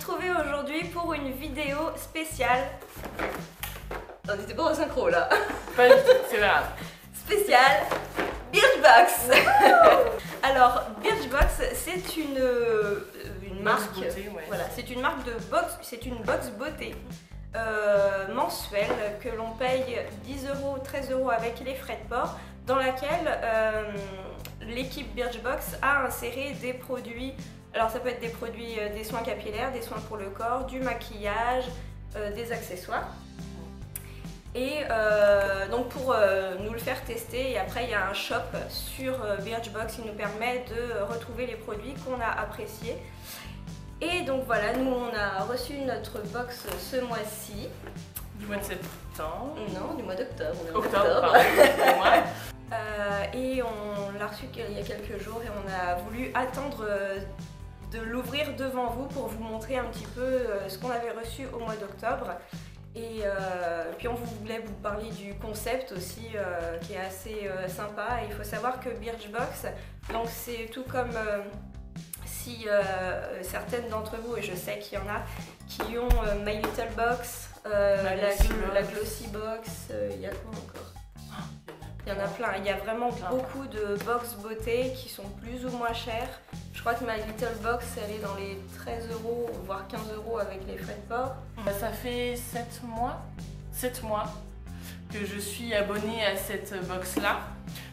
retrouver aujourd'hui pour une vidéo spéciale. On n'était pas en synchro là. Pas du tout, c'est grave. Spéciale Birchbox. Alors Birchbox, c'est une marque. Beauté, ouais. Voilà, c'est une marque de box, c'est une box beauté mensuelle que l'on paye 10 €, 13 € avec les frais de port, dans laquelle l'équipe Birchbox a inséré des produits. Alors ça peut être des produits, des soins capillaires, des soins pour le corps, du maquillage, des accessoires. Et donc pour nous le faire tester, et après il y a un shop sur Birchbox qui nous permet de retrouver les produits qu'on a appréciés. Et donc voilà, nous on a reçu notre box ce mois-ci. Du mois de septembre. Non, du mois d'octobre. Octobre, pardon, excusez-moi. Et on l'a reçu il y a quelques jours et on a voulu attendre de l'ouvrir devant vous pour vous montrer un petit peu ce qu'on avait reçu au mois d'octobre. Et puis on voulait vous parler du concept aussi qui est assez sympa. Et il faut savoir que Birchbox, donc c'est tout comme si certaines d'entre vous, et je sais qu'il y en a, qui ont My Little Box, la Glossy Box, il y a quoi encore? Il y en a plein, il y a vraiment beaucoup de box beauté qui sont plus ou moins chères. Je crois que My Little Box, elle est dans les 13 €, voire 15 € avec les frais de port. Ça fait 7 mois que je suis abonnée à cette box là.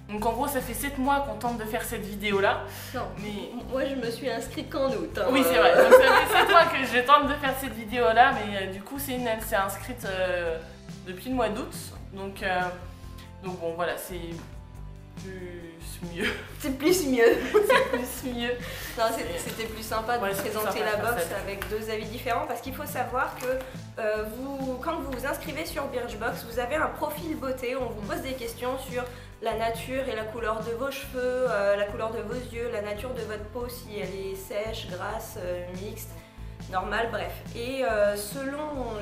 Donc en gros ça fait 7 mois qu'on tente de faire cette vidéo là. Non, mais moi je me suis inscrite qu'en août. Hein. Oui c'est vrai, donc ça fait 7 mois que je tente de faire cette vidéo là, mais du coup elle s'est inscrite depuis le mois d'août. Donc bon voilà, c'est plus mieux. C'est plus mieux. C'est plus mieux. Non, c'était plus sympa de vous présenter la box avec deux avis différents, parce qu'il faut savoir que quand vous vous inscrivez sur Birchbox, vous avez un profil beauté, on vous pose des questions sur la nature et la couleur de vos cheveux, la couleur de vos yeux, la nature de votre peau, si elle est sèche, grasse, mixte, normale, bref. Et selon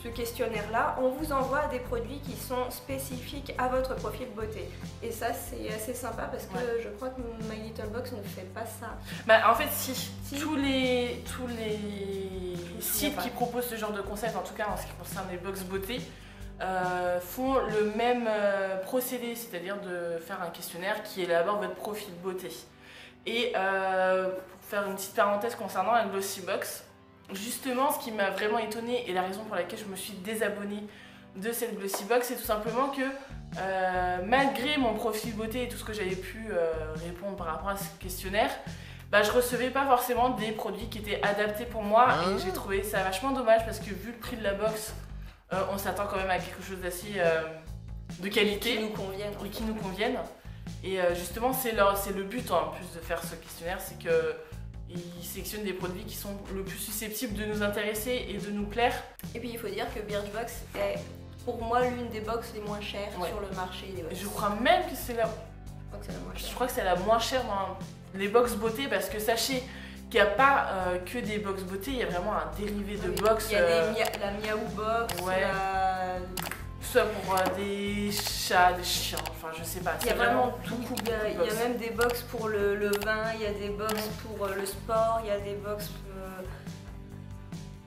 ce questionnaire-là, on vous envoie des produits qui sont spécifiques à votre profil beauté. Et ça, c'est assez sympa parce que je crois que My Little Box ne fait pas ça. Bah en fait si. Tous les sites qui proposent ce genre de concept, en tout cas en ce qui concerne les box beauté, font le même procédé, c'est-à-dire de faire un questionnaire qui élabore votre profil beauté. Et pour faire une petite parenthèse concernant la Glossy Box, justement ce qui m'a vraiment étonnée et la raison pour laquelle je me suis désabonnée de cette Glossy Box, c'est tout simplement que malgré mon profil beauté et tout ce que j'avais pu répondre par rapport à ce questionnaire, je recevais pas forcément des produits qui étaient adaptés pour moi. Et j'ai trouvé ça vachement dommage parce que vu le prix de la box, on s'attend quand même à quelque chose d'assez de qualité. Qui nous convienne. Et justement c'est le but en plus de faire ce questionnaire, c'est qu'ils sélectionnent des produits qui sont le plus susceptibles de nous intéresser et de nous plaire. Et puis il faut dire que Birchbox est pour moi l'une des box les moins chères sur le marché des box. Je crois même que c'est la... Je crois que c'est la moins chère dans les box beauté, parce que sachez qu'il n'y a pas que des box beauté, il y a vraiment un dérivé de box. Il y a la Miaou Box, soit pour des chats, des chiens, enfin je sais pas. Il y a vraiment tout. Il y a même des box pour le vin, il y a des box pour le sport, il y a des box pour...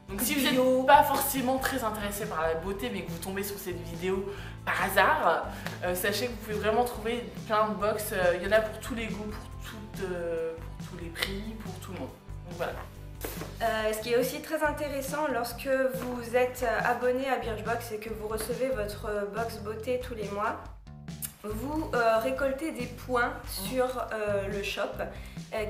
Donc si vous n'êtes pas forcément très intéressé par la beauté mais que vous tombez sur cette vidéo par hasard, sachez que vous pouvez vraiment trouver plein de box. Il y en a pour tous les goûts, pour tous les prix, pour tout le monde. Donc voilà. Ce qui est aussi très intéressant lorsque vous êtes abonné à Birchbox et que vous recevez votre box beauté tous les mois, vous récoltez des points sur le shop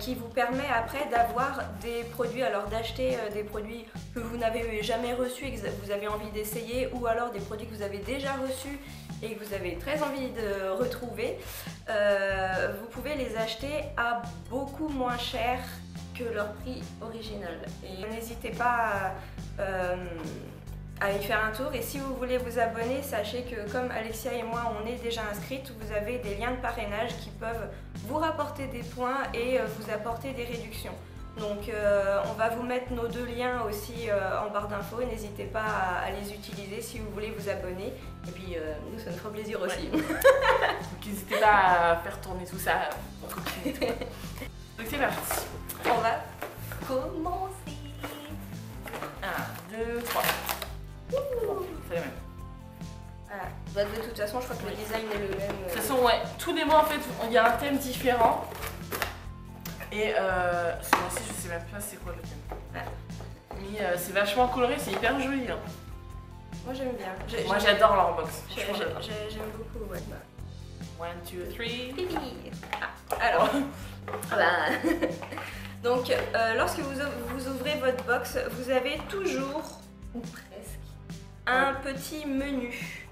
qui vous permet après d'avoir des produits, alors d'acheter des produits que vous n'avez jamais reçus et que vous avez envie d'essayer, ou alors des produits que vous avez déjà reçus et que vous avez très envie de retrouver. Vous pouvez les acheter à beaucoup moins cher que leur prix original. Et n'hésitez pas à y faire un tour. Et si vous voulez vous abonner, sachez que comme Alexia et moi on est déjà inscrites, vous avez des liens de parrainage qui peuvent vous rapporter des points et vous apporter des réductions. Donc on va vous mettre nos deux liens aussi en barre d'infos, n'hésitez pas à les utiliser si vous voulez vous abonner. Et puis nous ça nous fera plaisir aussi. Donc n'hésitez pas à faire tourner tout ça. Donc c'est parti. On va commencer. 2, 3. Bon, c'est les mêmes. Voilà. Bah, de toute façon, je crois que le design est le même. De toute façon, ouais, tous les mois en fait, il y a un thème différent. Et ce mois-ci, je sais même pas c'est quoi le thème. Ouais. Mais c'est vachement coloré, c'est hyper joli. Hein. Moi j'aime bien. Moi j'adore leur box. J'aime beaucoup, ouais. 1, 2, 3. Pipi. Alors, donc lorsque vous ouvrez votre box, vous avez toujours, ou presque, un petit menu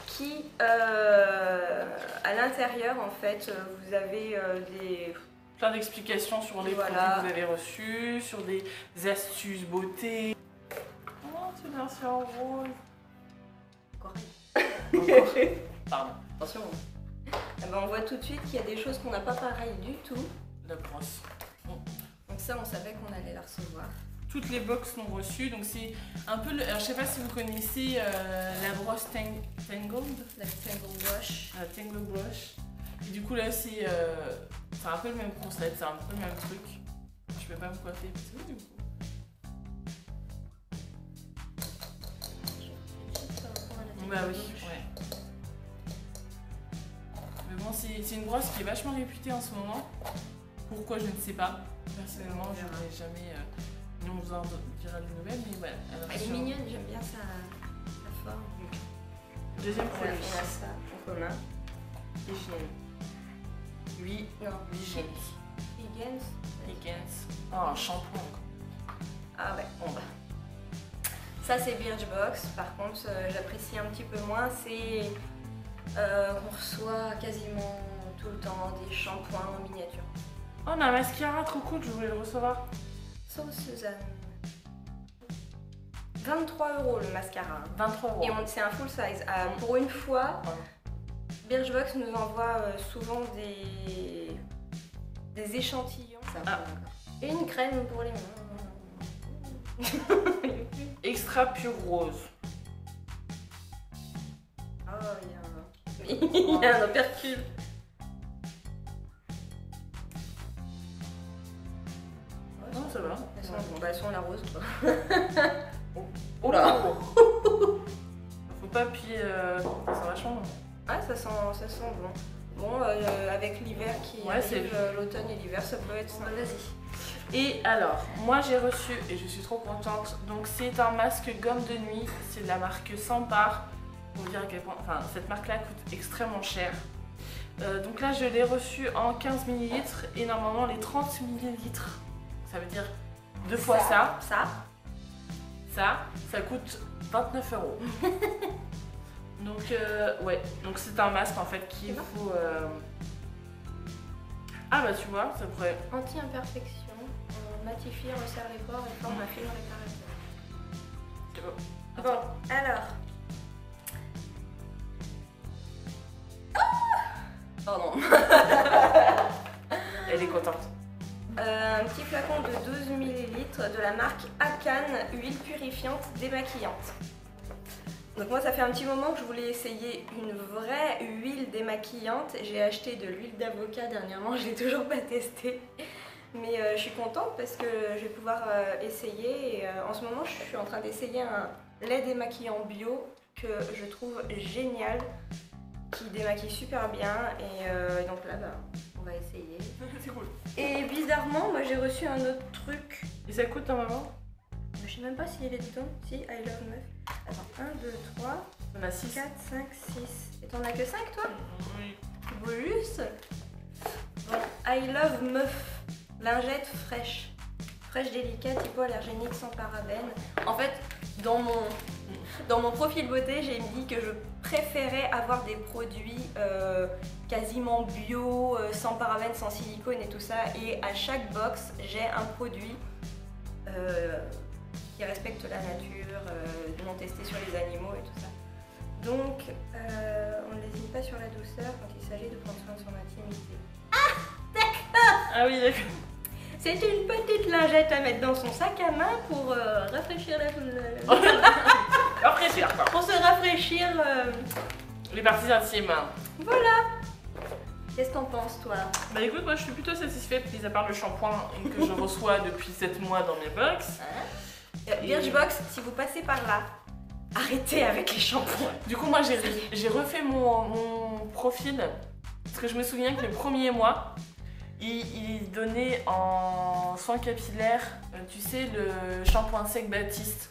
qui, à l'intérieur en fait, vous avez plein d'explications sur les produits que vous avez reçus, sur des astuces beauté. Oh, c'est merci en rose. Encore. Pardon. Attention. Ah ben, on voit tout de suite qu'il y a des choses qu'on n'a pas pareil du tout. La brosse. Bon. Donc ça, on savait qu'on allait la recevoir. Toutes les box l'ont reçu, donc c'est un peu, alors, je sais pas si vous connaissez la brosse Tangled. La Tangle Brush. La Tangle Brush. Et du coup là c'est un peu le même concept, c'est un peu le même truc. Je peux pas me coiffer, c'est où du coup? Bah oui, ouais. Mais bon, c'est une brosse qui est vachement réputée en ce moment. Pourquoi, je ne sais pas. Personnellement, je n'ai jamais... on vous en dira des nouvelles, mais voilà. Elle est mignonne, j'aime bien sa forme. Deuxième produit. On a ça en commun. Hygiène. Oui, non. Higgins. Oh, un shampoing. Ah ouais, bon bah. Ça c'est Birchbox, par contre j'apprécie un petit peu moins, c'est on reçoit quasiment tout le temps des shampoings en miniature. Oh, on a un mascara trop cool, je voulais le recevoir. Sauce Suzanne. 23 € le mascara. 23 €. Et c'est un full size. Pour une fois, Birchbox nous envoie souvent des échantillons. Et une crème pour les mains. Extra pure rose. Oh, il y a un opercule. Non, ça va. Elles sont la rose, quoi. Oh là. Faut pas appuyer, ça sent vachement bon. Ah, ça sent bon. Bon, avec l'hiver qui arrive, l'automne et l'hiver, ça peut être sympa. Vas-y. Et alors, moi j'ai reçu, et je suis trop contente, donc c'est un masque gomme de nuit, c'est de la marque Sampar. Pour vous dire à quel point, enfin, cette marque-là coûte extrêmement cher. Donc là, je l'ai reçu en 15 ml et normalement les 30 ml, ça veut dire deux fois ça. Ça coûte 29 €. Donc ouais, donc c'est un masque en fait qu'il faut... Ah bah tu vois, ça pourrait... Anti-imperfection, matifie, resserre les pores et forme un film réparateur. C'est beau. Bon, alors... Pardon. Elle est contente. Un petit flacon de 12 ml de la marque Akan, huile purifiante démaquillante. Donc moi ça fait un petit moment que je voulais essayer une vraie huile démaquillante. J'ai acheté de l'huile d'avocat dernièrement, je l'ai toujours pas testée. Mais je suis contente parce que je vais pouvoir essayer. Et, en ce moment je suis en train d'essayer un lait démaquillant bio que je trouve génial, qui démaquille super bien. Et donc là on va essayer. C'est cool. Et bizarrement moi j'ai reçu un autre truc. Et ça coûte normalement? Je sais même pas s'il est dedans. Si, I love meuf. Attends, 1, 2, 3, on a 6, 4, 5, 6. Et t'en as que 5 toi? Oui. Bonus. Bon, I love meuf. Lingette fraîche. Fraîche délicate, hypoallergénique, sans parabènes. En fait, dans mon profil beauté, j'ai dit que je préférais avoir des produits quasiment bio, sans parabènes, sans silicone et tout ça. Et à chaque box, j'ai un produit qui respecte la nature, non testé sur les animaux et tout ça. Donc, on n'hésite pas sur la douceur quand il s'agit de prendre soin de son intimité. Ah, d'accord. Ah oui, d'accord. C'est une petite lingette à mettre dans son sac à main pour rafraîchir Rafraîchir quoi. Pour se rafraîchir les parties intimes. Voilà. Qu'est-ce que t'en penses toi? Bah écoute, moi je suis plutôt satisfaite, mis à part le shampoing que je reçois depuis 7 mois dans mes box. Birchbox, si vous passez par là, arrêtez avec les shampoings. Du coup, moi j'ai refait mon profil parce que je me souviens que le premier mois, il donnait en soins capillaires, tu sais, le shampoing sec Baptiste.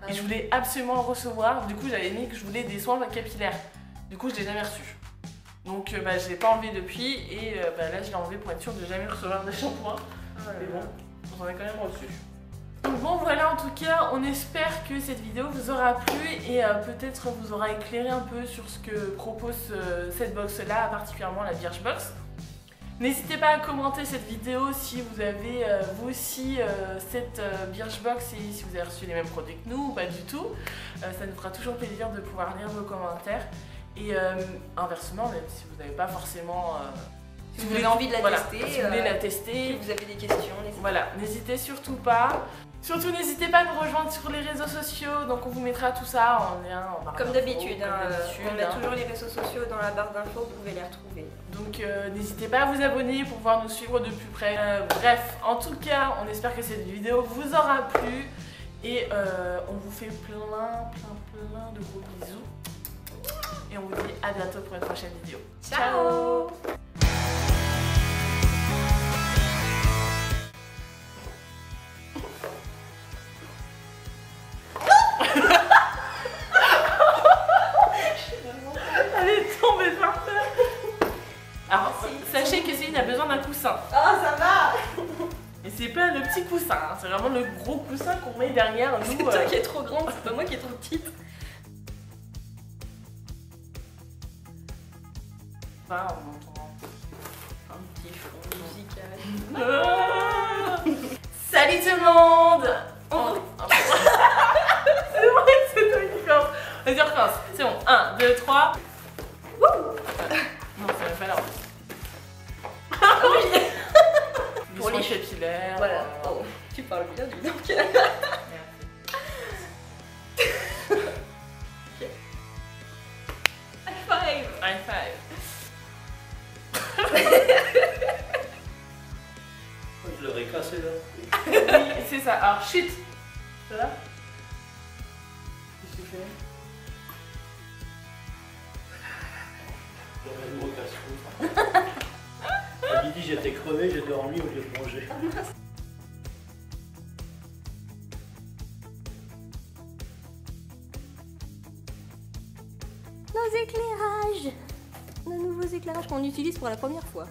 Et je voulais absolument le recevoir. Du coup, j'avais mis que je voulais des soins capillaires. Du coup, je l'ai jamais reçu. Donc, je l'ai pas enlevé depuis et là, je l'ai enlevé pour être sûre de jamais recevoir des shampoings. Mais bon, j'en ai quand même reçu. Donc bon, voilà, en tout cas, on espère que cette vidéo vous aura plu et peut-être vous aura éclairé un peu sur ce que propose cette box-là, particulièrement la Birchbox. N'hésitez pas à commenter cette vidéo si vous avez vous aussi cette Birchbox et si vous avez reçu les mêmes produits que nous ou pas du tout. Ça nous fera toujours plaisir de pouvoir lire vos commentaires. Et inversement, même si vous n'avez pas forcément... si vous avez envie de la tester, si vous voulez la tester, si vous avez des questions, n'hésitez surtout pas. Surtout, n'hésitez pas à nous rejoindre sur les réseaux sociaux, donc on vous mettra tout ça en lien en barre d'infos. Comme d'habitude, on met toujours les réseaux sociaux dans la barre d'infos, vous pouvez les retrouver. Donc n'hésitez pas à vous abonner pour pouvoir nous suivre de plus près. Bref, en tout cas, on espère que cette vidéo vous aura plu et on vous fait plein de gros bisous. Et on vous dit à bientôt pour une prochaine vidéo. Ciao. Alors, sachez que Céline a besoin d'un coussin. Oh, ça va. Et c'est pas le petit coussin, hein, c'est vraiment le gros coussin qu'on met derrière nous. C'est toi qui est trop grande, c'est pas moi qui est trop petite. Enfin, on entend un petit fond musical. Salut tout le monde. C'est vrai que c'est toi qui commence. Vas-y, on recommence. C'est bon, 1, 2, 3. Non, ça va pas là. Oui. Pour les capillaires. Voilà. Oh, tu parles bien du donc. Merci. High five. High five. Je l'aurais cassé là. Oui, c'est ça. Alors, chut. Ça va? Qu'est-ce que tu fais? J'aurais une gros casse-cou. À midi j'étais crevé, j'ai dormi au lieu de manger. Nos éclairages, nos nouveaux éclairages qu'on utilise pour la première fois.